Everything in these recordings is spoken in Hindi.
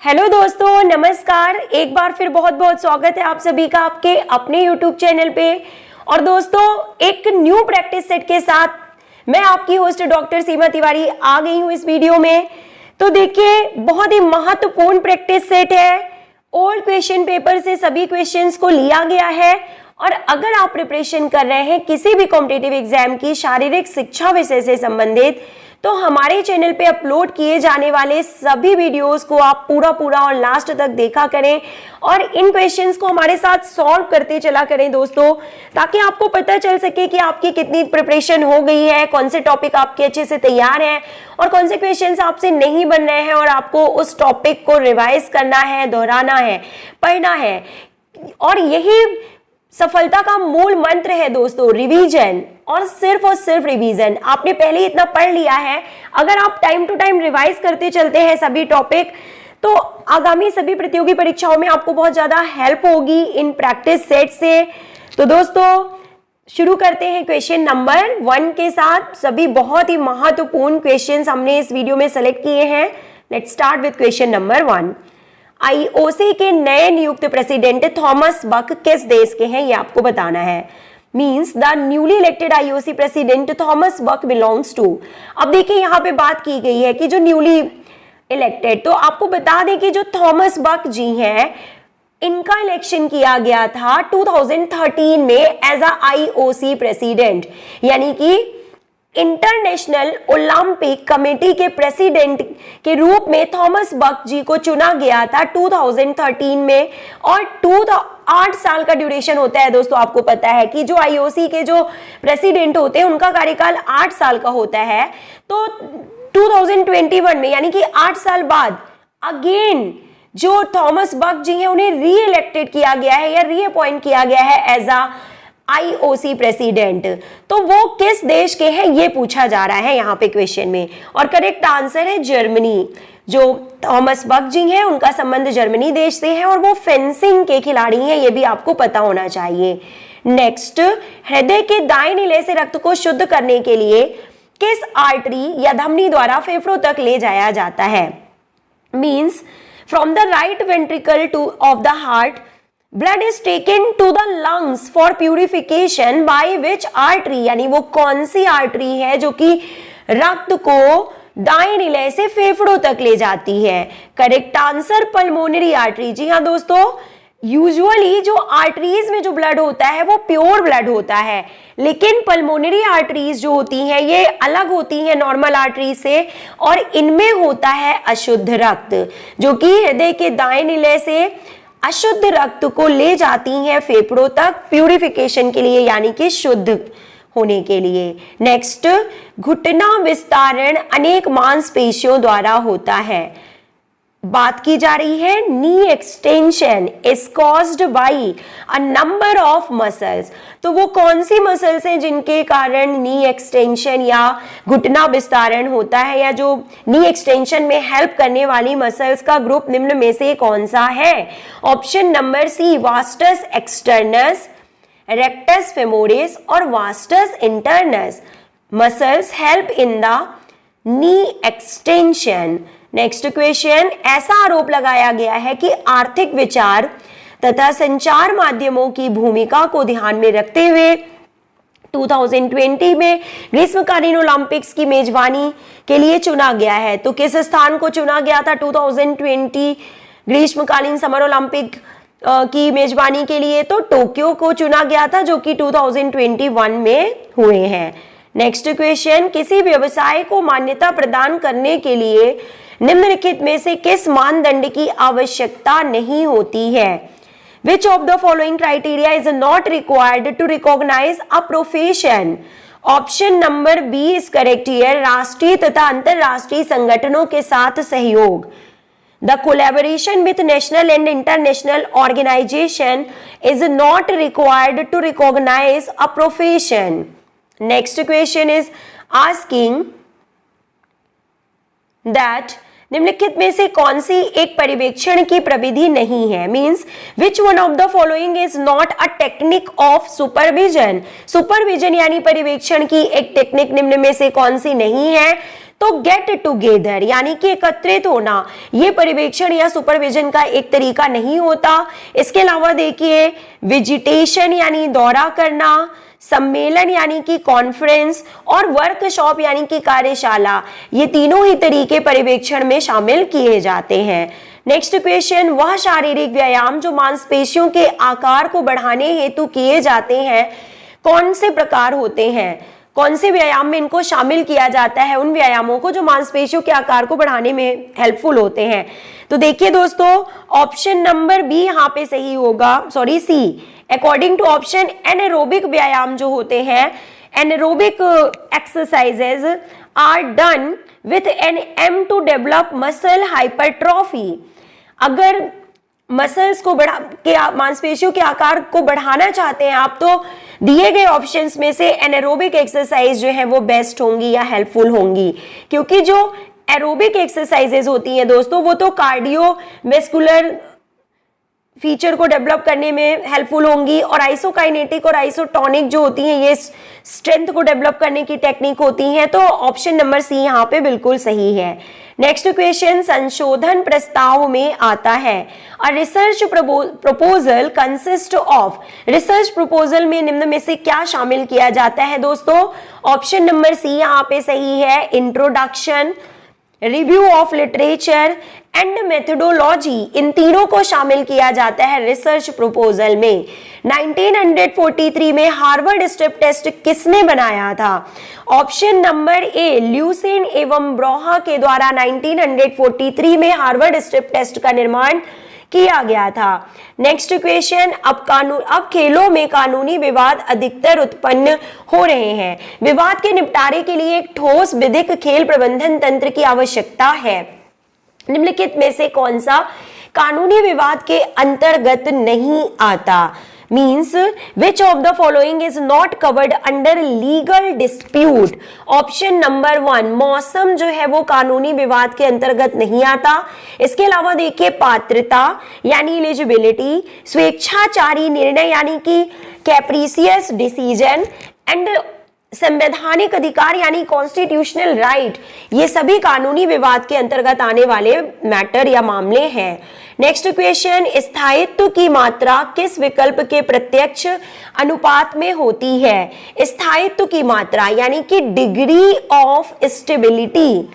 हेलो दोस्तों, नमस्कार। एक बार फिर बहुत बहुत स्वागत है आप सभी का आपके अपने यूट्यूब चैनल पे। और दोस्तों, एक न्यू प्रैक्टिस सेट के साथ मैं आपकी होस्ट डॉक्टर सीमा तिवारी आ गई हूँ इस वीडियो में। तो देखिए, बहुत ही महत्वपूर्ण प्रैक्टिस सेट है। ओल्ड क्वेश्चन पेपर से सभी क्वेश्चंस को लिया गया है और अगर आप प्रिपरेशन कर रहे हैं किसी भी कॉम्पिटिटिव एग्जाम की शारीरिक शिक्षा विषय से संबंधित, तो हमारे चैनल पे अपलोड किए जाने वाले सभी वीडियोस को आप पूरा और लास्ट तक देखा करें और इन क्वेश्चंस को हमारे साथ सॉल्व करते चला करें दोस्तों, ताकि आपको पता चल सके कि आपकी कितनी प्रिपरेशन हो गई है, कौन से टॉपिक आपके अच्छे से तैयार हैं और कौन से क्वेश्चंस आपसे नहीं बन रहे हैं और आपको उस टॉपिक को रिवाइज करना है, दोहराना है, पढ़ना है। और यही सफलता का मूल मंत्र है दोस्तों, रिवीजन और सिर्फ रिवीजन। आपने पहले ही इतना पढ़ लिया है, अगर आप टाइम टू टाइम रिवाइज करते चलते हैं सभी टॉपिक, तो आगामी सभी प्रतियोगी परीक्षाओं में आपको बहुत ज्यादा हेल्प होगी इन प्रैक्टिस सेट से। तो दोस्तों, शुरू करते हैं क्वेश्चन नंबर 1 के साथ। सभी बहुत ही महत्वपूर्ण क्वेश्चंस हमने इस वीडियो में सेलेक्ट किए हैं। Let's start with question number 1। IOC के नए नियुक्त प्रेसिडेंट थॉमस बक किस देश के हैं, ये आपको बताना है। Means the newly elected IOC president Thomas Bach belongs to. अब देखिए, यहाँ पे बात की गई है कि जो न्यूली इलेक्टेड, तो आपको बता दें कि जो थॉमस बक जी हैं, इनका इलेक्शन किया गया था 2013 में एज अ आईओसी प्रेसिडेंट, यानी कि इंटरनेशनल ओलंपिक कमेटी के प्रेसिडेंट के रूप में थॉमस बक जी को चुना गया था 2013 में। और 8 साल का ड्यूरेशन होता है दोस्तों। आपको पता है कि जो आईओसी के जो प्रेसिडेंट होते हैं उनका कार्यकाल 8 साल का होता है। तो 2021 में, यानी कि 8 साल बाद अगेन जो थॉमस बक जी हैं उन्हें री इलेक्टेड किया गया है या री अपॉइंट किया गया है एज अ आईओसी प्रेसिडेंट। तो वो किस देश के हैं ये पूछा जा रहा है यहाँ पे क्वेश्चन में, और करेक्ट आंसर है जर्मनी। जो थॉमस बक जी हैं उनका संबंध जर्मनी देश से है और वो फेंसिंग के खिलाड़ी हैं, ये भी आपको पता होना चाहिए। नेक्स्ट, हृदय के दाएं नीले से रक्त को शुद्ध करने के लिए किस आर्टरी या धमनी द्वारा फेफड़ों तक ले जाया जाता है। Means from the right ventricle to of the heart blood is taken to the lungs for purification by which artery, यानी वो कौन सी आर्टरी है जो कि रक्त को दाएं निलय से फेफड़ों तक ले जाती है। Correct answer pulmonary artery. जी हाँ दोस्तों, यूजुअली जो आर्टरीज में जो ब्लड होता है वो प्योर ब्लड होता है, लेकिन पल्मोनरी आर्टरीज जो होती हैं ये अलग होती हैं नॉर्मल आर्टरीज से, और इनमें होता है अशुद्ध रक्त, जो कि हृदय के दाएं निलय से अशुद्ध रक्त को ले जाती हैं फेफड़ों तक प्यूरिफिकेशन के लिए, यानी कि शुद्ध होने के लिए। नेक्स्ट, घुटना विस्तारण अनेक मांसपेशियों द्वारा होता है। बात की जा रही है knee extension is caused by a number of muscles. तो वो कौन सी मसल्स हैं जिनके कारण नी एक्सटेंशन या घुटना विस्तारण होता है, या जो नी एक्सटेंशन में हेल्प करने वाली मसल्स का ग्रुप निम्न में से कौन सा है। Option number C, vastus externus, rectus femoris और vastus internus muscles help in the knee extension. Next question, ऐसा आरोप लगाया गया है कि आर्थिक विचार तथा संचार माध्यमों की भूमिका को ध्यान में रखते हुए 2020 में ग्रीष्मकालीन ओलंपिक्स की मेजबानी के लिए चुना गया है। तो किस स्थान को चुना गया था 2020 ग्रीष्मकालीन समर ओलंपिक की मेजबानी के लिए? तो टोक्यो को चुना गया था, जो कि 2021 में हुए हैं। नेक्स्ट क्वेश्चन, किसी व्यवसाय को मान्यता प्रदान करने के लिए निम्नलिखित में से किस मानदंड की आवश्यकता नहीं होती है? Which of the following criteria is not required to recognize a profession? Option number B is correct here, राष्ट्रीय तथा अंतरराष्ट्रीय संगठनों के साथ सहयोग। The collaboration with national and international organization is not required to recognize a profession. Next question is asking that निम्नलिखित में से कौन सी एक पर्यवेक्षण की प्रविधि नहीं है। Means which one of the following is not a technique of supervision. Supervision यानी पर्यवेक्षण की एक टेक्निक निम्न में से कौन सी नहीं है? तो गेट टुगेदर यानी कि एकत्रित होना, ये परिवेक्षण या सुपरविजन का एक तरीका नहीं होता। इसके अलावा देखिए विजिटेशन यानी दौरा करना, सम्मेलन यानी कि कॉन्फ्रेंस और वर्कशॉप यानी कि कार्यशाला, ये तीनों ही तरीके परिवेक्षण में शामिल किए जाते हैं। नेक्स्ट क्वेश्चन, वह शारीरिक व्यायाम जो मांसपेशियों के आकार को बढ़ाने हेतु किए जाते हैं कौन से प्रकार होते हैं? कौन से व्यायाम में इनको शामिल किया जाता है? उन व्यायामों को जो मांसपेशियों के आकार को बढ़ाने में हेल्पफुल होते हैं। तो देखिए दोस्तों, ऑप्शन नंबर बी यहाँ पे सही होगा, sorry C. According to option, anaerobic व्यायाम जो होते हैं, anaerobic exercises are done with an aim to develop muscle hypertrophy. अगर मसल्स को बढ़ा के मांसपेशियों के आकार को बढ़ाना चाहते हैं आप, तो दिए गए ऑप्शंस में से एनारोबिक एक्सरसाइज जो है वो बेस्ट होंगी या हेल्पफुल होंगी, क्योंकि जो एरोबिक एक्सरसाइजेज होती हैं दोस्तों वो तो कार्डियोवैस्कुलर फीचर को डेवलप करने में हेल्पफुल होंगी, और आइसोकाइनेटिक और आइसोटोनिक जो होती हैं ये स्ट्रेंथ को डेवलप करने की टेक्निक होती हैं। तो ऑप्शन नंबर सी यहाँ पे बिल्कुल सही है। नेक्स्ट क्वेश्चन, संशोधन प्रस्ताव में आता है a research proposal consist of. Research proposal में निम्न में से क्या शामिल किया जाता है दोस्तों? ऑप्शन नंबर सी यहाँ पे सही है, introduction, review of literature and methodology, इन तीनों को शामिल किया जाता है रिसर्च प्रपोजल में। 1943 में हार्वर्ड स्टेप टेस्ट किसने बनाया था? ऑप्शन नंबर ए, ल्यूसेन एवं ब्रोहा के द्वारा 1943 में हार्वर्ड स्टेप टेस्ट का निर्माण किया गया था। नेक्स्ट क्वेश्चन, अब खेलों में कानूनी विवाद अधिकतर उत्पन्न हो रहे हैं। विवाद के निपटारे के लिए एक ठोस विधिक खेल प्रबंधन तंत्र की आवश्यकता है। निम्नलिखित में से कौन सा कानूनी विवाद के अंतर्गत नहीं आता? Means which of the following is not covered under legal dispute? Option number 1, मौसम जो है वो कानूनी विवाद के अंतर्गत नहीं आता। इसके अलावा देखिए पात्रता यानी एलिजिबिलिटी, स्वेच्छाचारी निर्णय यानी कि कैप्रिसियस डिसीजन एंड संवैधानिक अधिकार यानी कॉन्स्टिट्यूशनल राइट, ये सभी कानूनी विवाद के अंतर्गत आने वाले मैटर या मामले हैं। नेक्स्ट क्वेश्चन, स्थायित्व की मात्रा किस विकल्प के प्रत्यक्ष अनुपात में होती है? स्थायित्व की मात्रा यानी कि degree of stability,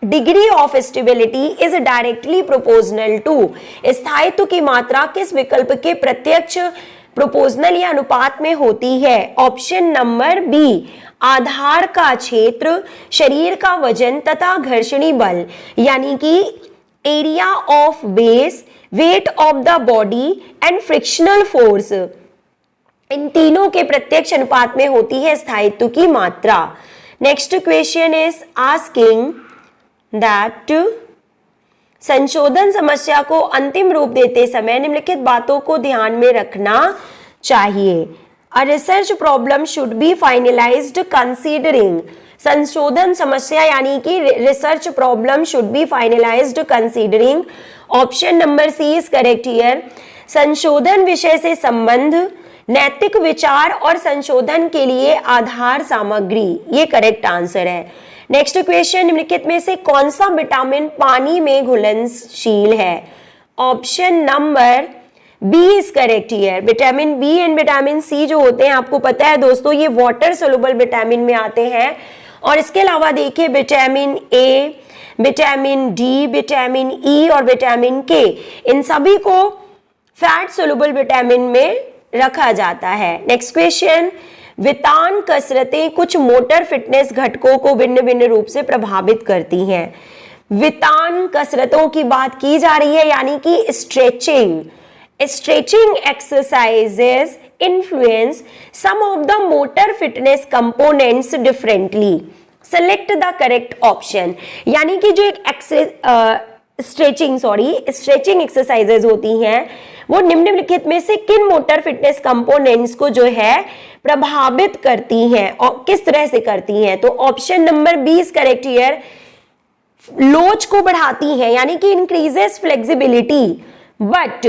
degree of stability is directly proportional to. स्थायित्व की मात्रा किस विकल्प के प्रत्यक्ष प्रोपोर्शनल या अनुपात में होती है? ऑप्शन नंबर बी, आधार का क्षेत्र, शरीर का वजन तथा घर्षणी बल यानी कि area of base, weight of the body and frictional force, इन तीनों के प्रत्यक्ष अनुपात में होती है स्थायित्व की मात्रा। Next question is asking that संशोधन समस्या को अंतिम रूप देते समय निम्नलिखित बातों को ध्यान में रखना चाहिए। A research problem should be finalised considering. संशोधन समस्या यानी कि research problem should be finalised considering. Option number C is correct here. संशोधन विषय से संबंध, नैतिक विचार और संशोधन के लिए आधार सामग्री, ये करेक्ट आंसर है। नेक्स्ट क्वेश्चन, निम्नलिखित में से कौन सा विटामिन पानी में घुलनशील है? Option number B is correct here. Vitamin B and vitamin C जो होते हैं आपको पता है दोस्तों ये वाटर सोल्युबल विटामिन में आते हैं। और इसके अलावा देखिए vitamin A, vitamin D, vitamin E और विटामिन के, इन सभी को फैट सोल्युबल विटामिन में रखा जाता है। नेक्स्ट क्वेश्चन, वितान कसरतें कुछ मोटर फिटनेस घटकों को भिन्न भिन्न रूप से प्रभावित करती हैं। वितान कसरतों की बात की जा रही है यानी कि stretching. Stretching exercises influence some of the motor fitness components differently. Select the correct option. यानी कि जो एक स्ट्रेचिंग एक्सरसाइजेज होती हैं वो निम्नलिखित में से किन मोटर फिटनेस कंपोनेंट्स को जो है प्रभावित करती हैं और किस तरह से करती हैं? तो option number B is correct here. लोच को बढ़ाती हैं यानी कि इंक्रीजेस फ्लेक्सिबिलिटी बट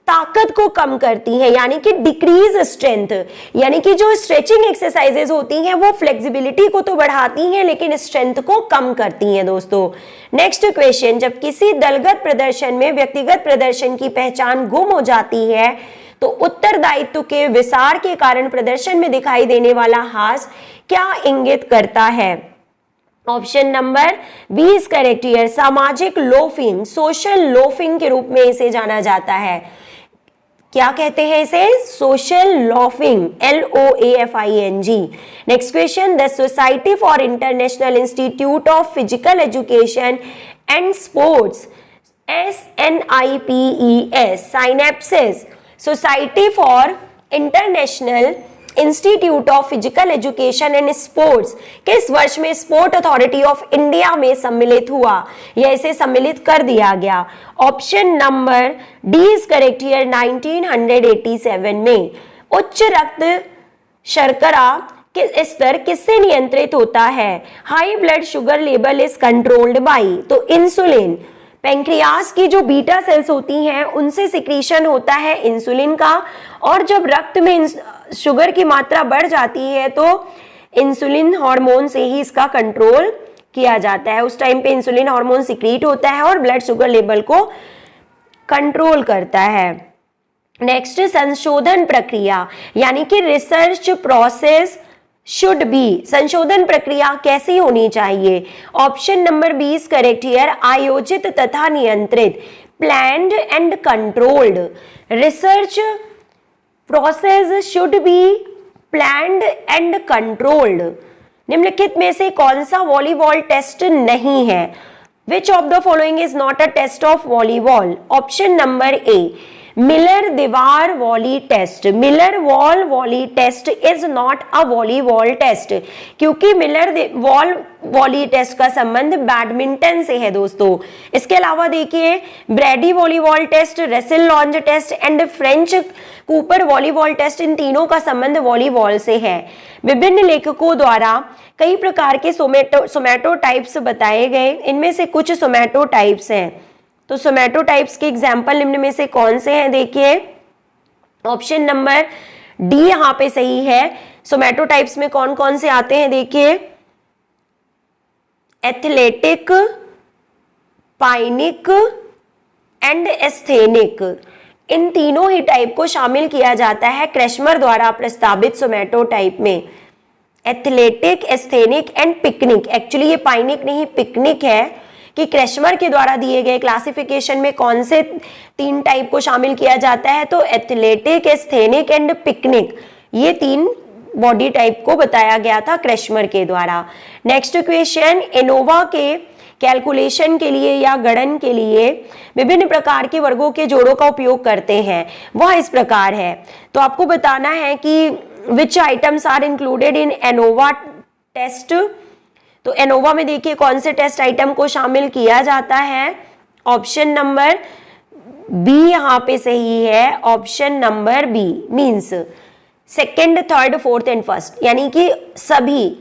ताकत को कम करती हैं, यानी कि डिक्रीज स्ट्रेंथ, यानी कि जो स्ट्रेचिंग एक्सरसाइजेज होती हैं वो फ्लेक्सिबिलिटी को तो बढ़ाती हैं लेकिन स्ट्रेंथ को कम करती हैं दोस्तों। नेक्स्ट क्वेश्चन, जब किसी दलगत प्रदर्शन में व्यक्तिगत प्रदर्शन की पहचान गुम हो जाती है तो उत्तरदायित्व के विसार के कारण प्रदर्शन में दिखाई देने वाला हास क्या इंगित करता है? ऑप्शन नंबर 20 करेक्ट हियर, सामाजिक लोफिंग, सोशल लोफिंग के रूप में इसे जाना जाता है। क्या कहते हैं इसे? Social loafing, LOAFING। Next question, the society for international institute of physical education and sports, SNIPES, साइनेप्सिस, society for international institute of physical education and sports किस वर्ष में स्पोर्ट अथॉरिटी ऑफ इंडिया में सम्मिलित हुआ या इसे सम्मिलित कर दिया गया? Option number D is correct here, 1987 में। उच्च रक्त शर्करा के स्तर किससे नियंत्रित होता है? High blood sugar level is controlled by, तो इंसुलिन। पैंक्रियास की जो बीटा सेल्स होती हैं उनसे सिक्रीशन होता है इंसुलिन का, और जब रक्त में शुगर की मात्रा बढ़ जाती है तो इंसुलिन हार्मोन से ही इसका कंट्रोल किया जाता है। उस टाइम पे इंसुलिन हार्मोन सिक्रीट होता है और ब्लड शुगर लेवल को कंट्रोल करता है। नेक्स्ट, संशोधन प्रक्रिया, यानी कि रिसर्च प्रोसेस शुड बी, संशोधन प्रक्रिया कैसी होनी चाहिए? ऑप्शन नंबर 20 करेक्ट हियर, आयोजित तथा नियंत्रित, planned and controlled. Research process should be planned and controlled. निम्नलिखित में से कौन सा वॉलीबॉल टेस्ट नहीं है? Which of the following is not a test of volleyball? Option number A, Miller दीवार volley test. Miller wall volley test is not a volleyball test, क्योंकि मिलर वॉल वॉली टेस्ट का संबंध बैडमिंटन से है दोस्तों। इसके अलावा देखिए, Brady volleyball test, Russell Lange test and French Cooper volleyball test, इन तीनों का संबंध वॉलीबॉल से है। विभिन्न लेखकों द्वारा कई प्रकार के सोमैटोटाइप्स बताए गए, इनमें से कुछ सोमैटोटाइप्स हैं। तो सोमैटोटाइप्स के एग्जाम्पल निम्न में से कौन से हैं? देखिए, ऑप्शन नंबर डी यहां पे सही है। सोमैटोटाइप्स में कौन कौन से आते हैं? देखिए, एथलेटिक, पाइनिक एंड एस्थेनिक, इन तीनों ही टाइप को शामिल किया जाता है क्रेशमर द्वारा प्रस्तावित सोमैटोटाइप में। Athletic, asthenic and picnic, actually ये पाइनिक नहीं पिकनिक है कि क्रेशमर के द्वारा दिए गए क्लासिफिकेशन में कौन से 3 टाइप को शामिल किया जाता है, तो एथलेटिक, एस्थेनिक एंड पिकनिक, ये 3 बॉडी टाइप को बताया गया था क्रेशमर के द्वारा। नेक्स्ट क्वेश्चन, एनोवा के कैलकुलेशन के लिए या गणन के लिए विभिन्न प्रकार के वर्गों के जोड़ों का उपयोग करते हैं, वह इस प्रकार है। तो आपको बताना है कि which items are included in ANOVA test. तो एनोवा में देखिए कौन से टेस्ट आइटम को शामिल किया जाता है? ऑप्शन नंबर बी यहां पे सही है। Option number B means second, third, fourth and first, यानी कि सभी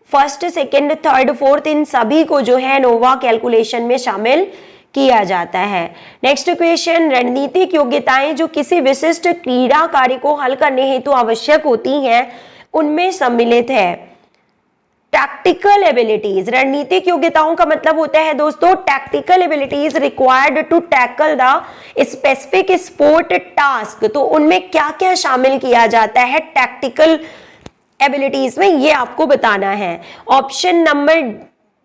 फर्स्ट, सेकेंड, थर्ड, फोर्थ, इन सभी को जो है एनोवा कैलकुलेशन में शामिल किया जाता है। नेक्स्ट क्वेश्चन, रणनीतिक योग्यताएं जो किसी विशिष्ट क्रीड़ा कार्य को हल करने हेतु आवश्यक होती हैं उनमें सम्मिलित है। टैक्टिकल एबिलिटीज, रणनीतिक योग्यताओं का मतलब होता है दोस्तों tactical abilities required to tackle the specific sport task. तो उनमें क्या क्या शामिल किया जाता है टैक्टिकल एबिलिटीज में, ये आपको बताना है। Option number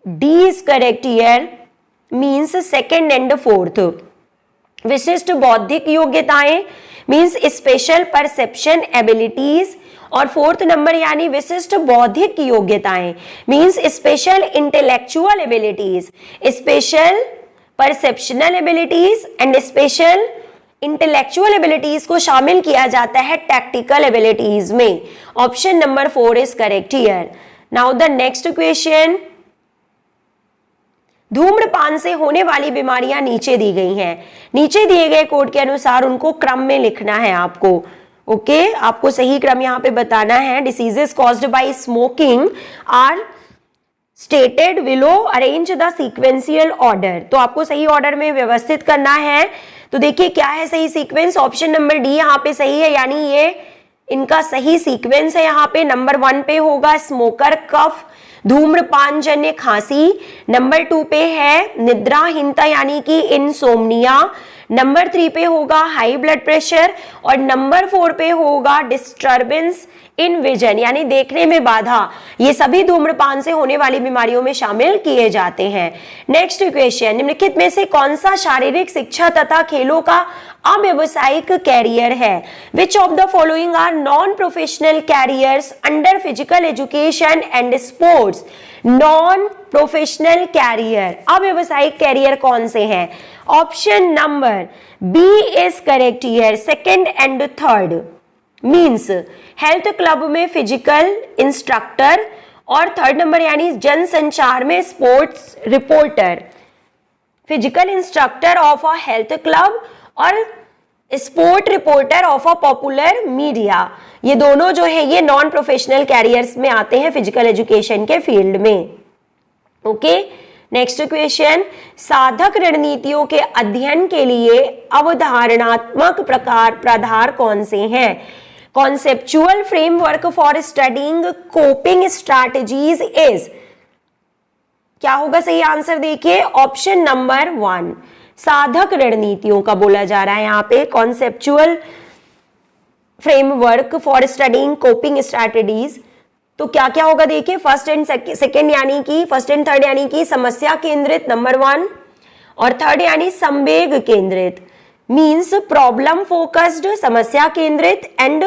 D is correct here, means second and fourth. विशिष्ट बौद्धिक योग्यताएं मींस स्पेशल परसेप्शन एबिलिटीज, और फोर्थ नंबर यानी विशिष्ट बौद्धिक योग्यताएं means special intellectual abilities, special perceptual abilities and special intellectual abilities को शामिल किया जाता है टैक्टिकल एबिलिटीज में। Option number 4 is correct here. Now the next question, धूम्रपान से होने वाली बीमारियां नीचे दी गई हैं। नीचे दिए गए कोड के अनुसार उनको क्रम में लिखना है आपको। ओके, आपको सही क्रम यहाँ पे बताना है। Diseases caused by smoking are stated below, arrange the sequential order. तो आपको सही ऑर्डर में व्यवस्थित करना है। तो देखिए क्या है सही सीक्वेंस, ऑप्शन नंबर डी यहाँ पे सही है, यानी ये इनका सही सीक्वेंस है। यहाँ पे नंबर 1 पे होगा स्मोकर कफ, धूम्रपान जन्य खांसी। नंबर 2 पे है निद्राहीनता यानी कि इनसोम्निया। नंबर 3 पे होगा हाई ब्लड प्रेशर और नंबर 4 पे होगा डिस्टर्बेंस इन विजन यानी देखने में बाधा। ये सभी धूम्रपान से होने वाली बीमारियों में शामिल किए जाते हैं। नेक्स्ट क्वेश्चन, निम्नलिखित में से कौन सा शारीरिक शिक्षा तथा खेलों का अव्यावसायिक कैरियर है? Which of the following are non professional careers under physical education and sports? Non professional career, अव्यावसायिक कैरियर कौन से हैं? Option number B is correct here, second and third. Means health club में फिजिकल इंस्ट्रक्टर और थर्ड नंबर यानी जनसंचार में sports reporter. Physical instructor of a health club और sport reporter of a popular media, ये दोनों जो है ये नॉन प्रोफेशनल कैरियर्स में आते हैं फिजिकल एजुकेशन के फील्ड में। ओके, नेक्स्ट क्वेश्चन, साधक रणनीतियों के अध्ययन के लिए अवधारणात्मक प्राधार कौन से हैं? Conceptual framework for studying coping strategies is, क्या होगा सही आंसर? देखिए ऑप्शन नंबर 1 साधक रणनीतियों का बोला जा रहा है यहाँ पे, conceptual framework for studying coping strategies. तो क्या क्या होगा देखिए, फर्स्ट एंड सेकेंड यानी कि फर्स्ट एंड थर्ड यानी कि समस्या केंद्रित नंबर 1 और थर्ड यानी संवेग केंद्रित, मीन्स प्रॉब्लम फोकस्ड समस्या केंद्रित एंड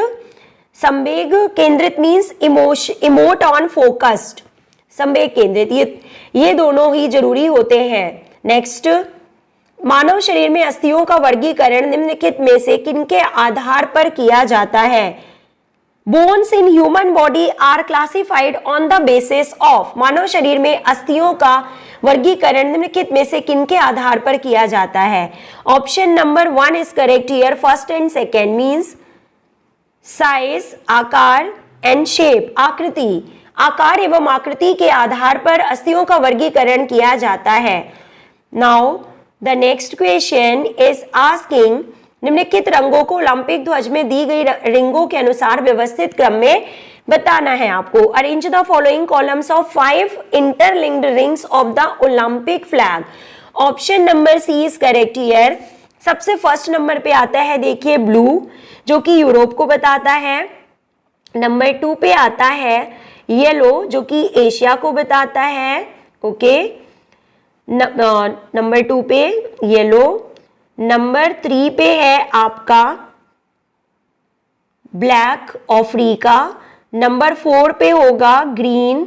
संवेग केंद्रित मीन्स इमोट ऑन फोकस्ड संवेग केंद्रित, ये दोनों ही जरूरी होते हैं। नेक्स्ट, मानव शरीर में अस्थियों का वर्गीकरण निम्नलिखित में से किनके आधार पर किया जाता है? Bones in human body are classified on the basis of, मानव शरीर में अस्थियों का वर्गीकरण निम्नलिखित में से किनके आधार पर किया जाता है? Option number 1 is correct here, first and second, means size आकार एंड शेप आकृति, आकार एवं आकृति के आधार पर अस्थियों का वर्गीकरण किया जाता है। Now the next question is asking, निम्नलिखित रंगों को ओलंपिक ध्वज में दी गई रिंगों के अनुसार व्यवस्थित क्रम में बताना है आपको। Arrange the following columns of 5 interlinked rings of the Olympic flag. Option number C is correct here. सबसे फर्स्ट नंबर पे आता है देखिए ब्लू, जो कि यूरोप को बताता है। नंबर 2 पे आता है येलो, जो कि एशिया को बताता है। ओके, नंबर 2 पे येलो। नंबर 3 पे है आपका ब्लैक अफ्रीका। नंबर 4 पे होगा ग्रीन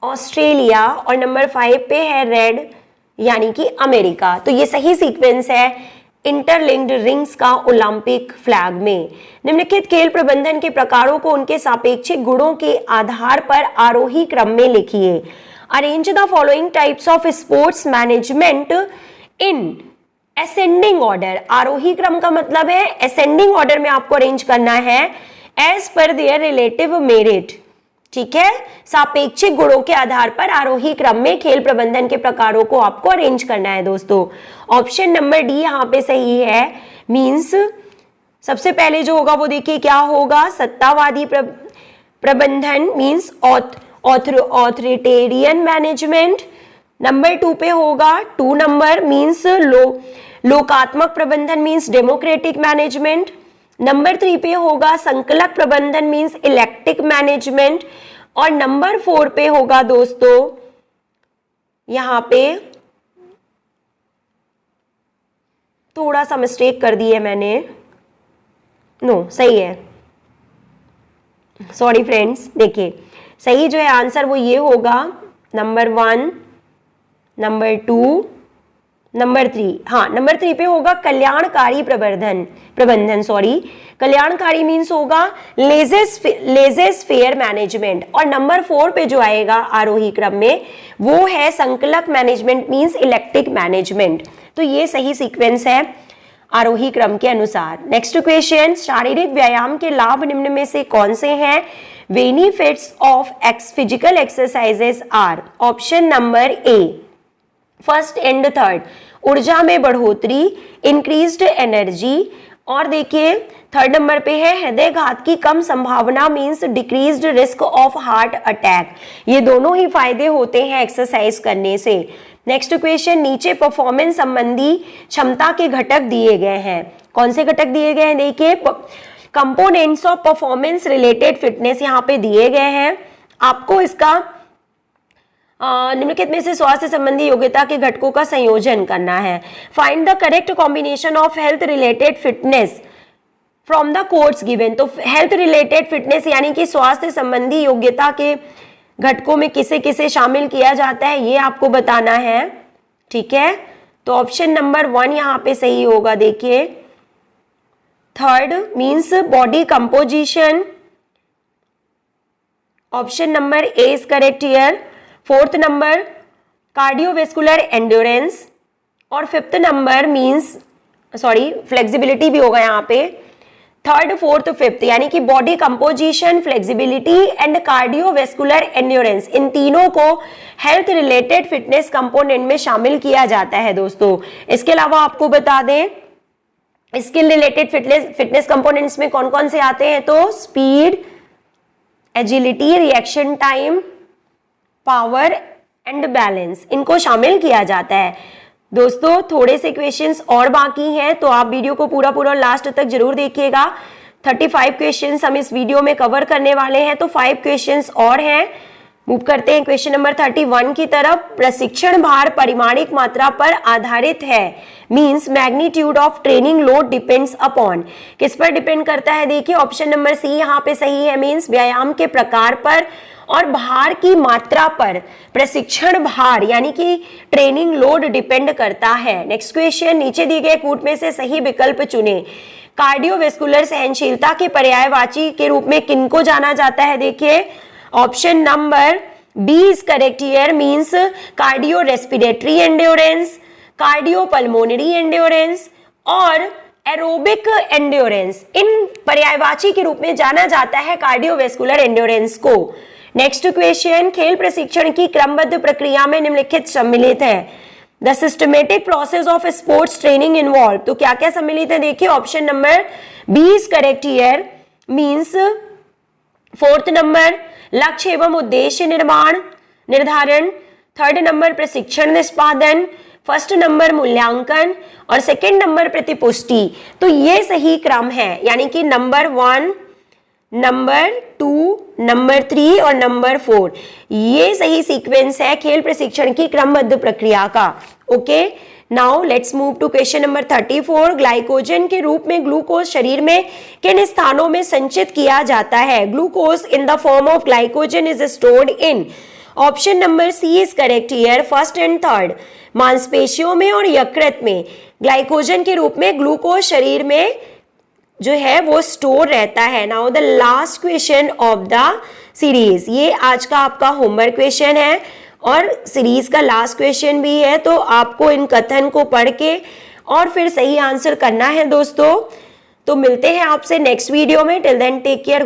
ऑस्ट्रेलिया और नंबर 5 पे है रेड यानी कि अमेरिका। तो ये सही सीक्वेंस है इंटरलिंक्ड रिंग्स का ओलंपिक फ्लैग में। निम्नलिखित खेल प्रबंधन के प्रकारों को उनके सापेक्षिक गुणों के आधार पर आरोही क्रम में लिखिए। Arrange the following types of sports management in ascending order. आरोही क्रम का मतलब है असेंडिंग ऑर्डर में आपको अरेंज करना है as per there relative merit. ठीक है, सापेक्षिक गुणों के आधार पर आरोही क्रम में खेल प्रबंधन के प्रकारों को आपको अरेंज करना है दोस्तों। ऑप्शन नंबर डी यहाँ पे सही है, मींस सबसे पहले जो होगा वो देखिए क्या होगा, सत्तावादी प्रबंधन मींस ऑथोरिटेरियन मैनेजमेंट। नंबर 2 पे होगा 2 नंबर मींस लोकात्मक प्रबंधन मींस डेमोक्रेटिक मैनेजमेंट। नंबर 3 पे होगा संकलक प्रबंधन मींस इलेक्टिक मैनेजमेंट और नंबर 4 पे होगा दोस्तों यहां पे थोड़ा सा मिस्टेक कर दी है मैंने, नो सही है, सॉरी फ्रेंड्स। देखिए सही जो है आंसर वो ये होगा नंबर 1, नंबर 2, नंबर 3। हाँ, नंबर 3 पे होगा कल्याणकारी प्रबंधन सॉरी, कल्याणकारी मीन्स होगा लेजेस फेयर मैनेजमेंट और नंबर 4 पे जो आएगा आरोही क्रम में वो है संकलक मैनेजमेंट मीन्स इलेक्टिक मैनेजमेंट। तो ये सही सीक्वेंस है आरोही क्रम के अनुसार। नेक्स्ट क्वेश्चन, शारीरिक व्यायाम के लाभ निम्न में से कौन से हैं? Benefits of physical exercises are. Option number A first and third, ऊर्जा में बढ़ोतरी, इंक्रीज्ड एनर्जी। और देखिए थर्ड नंबर पे है हृदय घात की कम संभावना means decreased risk of heart attack. ये दोनों ही फायदे होते हैं एक्सरसाइज करने से। नेक्स्ट क्वेश्चन, नीचे परफॉर्मेंस संबंधी क्षमता के घटक दिए गए हैं। कौन से घटक दिए गए हैं? देखिए components of performance related fitness यहाँ पे दिए गए हैं। आपको इसका निम्नलिखित में से स्वास्थ्य संबंधी योग्यता के घटकों का संयोजन करना है। Find the correct combination of health related fitness from the course given. तो हेल्थ रिलेटेड फिटनेस यानी कि स्वास्थ्य संबंधी योग्यता के घटकों में किसे किसे शामिल किया जाता है ये आपको बताना है। ठीक है, तो ऑप्शन नंबर 1 यहाँ पे सही होगा। देखिए third means body composition, option number A is correct here. Fourth number cardiovascular endurance और फिफ्थ नंबर मींस फ्लेक्सिबिलिटी भी होगा यहाँ पे। थर्ड फोर्थ फिफ्थ यानी कि body composition, flexibility and cardiovascular endurance, इन तीनों को हेल्थ रिलेटेड फिटनेस कंपोनेंट में शामिल किया जाता है दोस्तों। इसके अलावा आपको बता दें स्किल रिलेटेड फिटनेस कंपोनेंट्स में कौन कौन से आते हैं, तो speed, agility, reaction time, power and balance, इनको शामिल किया जाता है। दोस्तों थोड़े से क्वेश्चंस और बाकी हैं तो आप वीडियो को पूरा लास्ट तक जरूर देखिएगा। 35 क्वेश्चंस हम इस वीडियो में कवर करने वाले हैं, तो 5 क्वेश्चंस और हैं। मूव करते हैं क्वेश्चन नंबर 31 की तरफ। प्रशिक्षण भार परिमाणिक मात्रा पर आधारित है means magnitude of training load depends upon. किस पर डिपेंड करता है? देखिए ऑप्शन नंबर सी यहाँ पे सही है, मींस व्यायाम के प्रकार पर और भार की मात्रा पर प्रशिक्षण भार यानी कि ट्रेनिंग लोड डिपेंड करता है। नेक्स्ट क्वेश्चन, नीचे दिए गए कूट में से सही विकल्प चुने। कार्डियोवेस्कुलर सहनशीलता के पर्यायवाची के रूप में किनको जाना जाता है? देखिए option number B is correct here, means cardio respiratory endurance, cardio pulmonary endurance और एरोबिक एंड्योरेंस, इन पर्यायवाची के रूप में जाना जाता है कार्डियोवेस्कुलर एंड्योरेंस को। नेक्स्ट क्वेश्चन, खेल प्रशिक्षण की क्रमबद्ध प्रक्रिया में निम्नलिखित सम्मिलित है। The systematic process of sports training involve, तो क्या क्या सम्मिलित है? देखिए option number B is correct here, means fourth number लक्ष्य एवं उद्देश्य निर्धारण, थर्ड नंबर प्रशिक्षण निष्पादन, फर्स्ट नंबर मूल्यांकन और सेकंड नंबर प्रतिपुष्टि। तो ये सही क्रम है, यानी कि नंबर 1, नंबर 2, नंबर 3 और नंबर 4, ये सही सीक्वेंस है खेल प्रशिक्षण की क्रमबद्ध प्रक्रिया का। Okay, now let's move to question number 34। Glycogen के रूप में ग्लूकोज शरीर में किन स्थानों में संचित किया जाता है? Glucose in the form of glycogen is stored in, option number C is correct here, first and third. मांसपेशियों में और यकृत में ग्लाइकोजन के रूप में ग्लूकोज शरीर में जो है वो स्टोर रहता है। Now the last question of the series, ये आज का आपका होमवर्क क्वेश्चन है और सीरीज का लास्ट क्वेश्चन भी है, तो आपको इन कथन को पढ़ के और फिर सही आंसर करना है दोस्तों। तो मिलते हैं आपसे नेक्स्ट वीडियो में। Till then take care.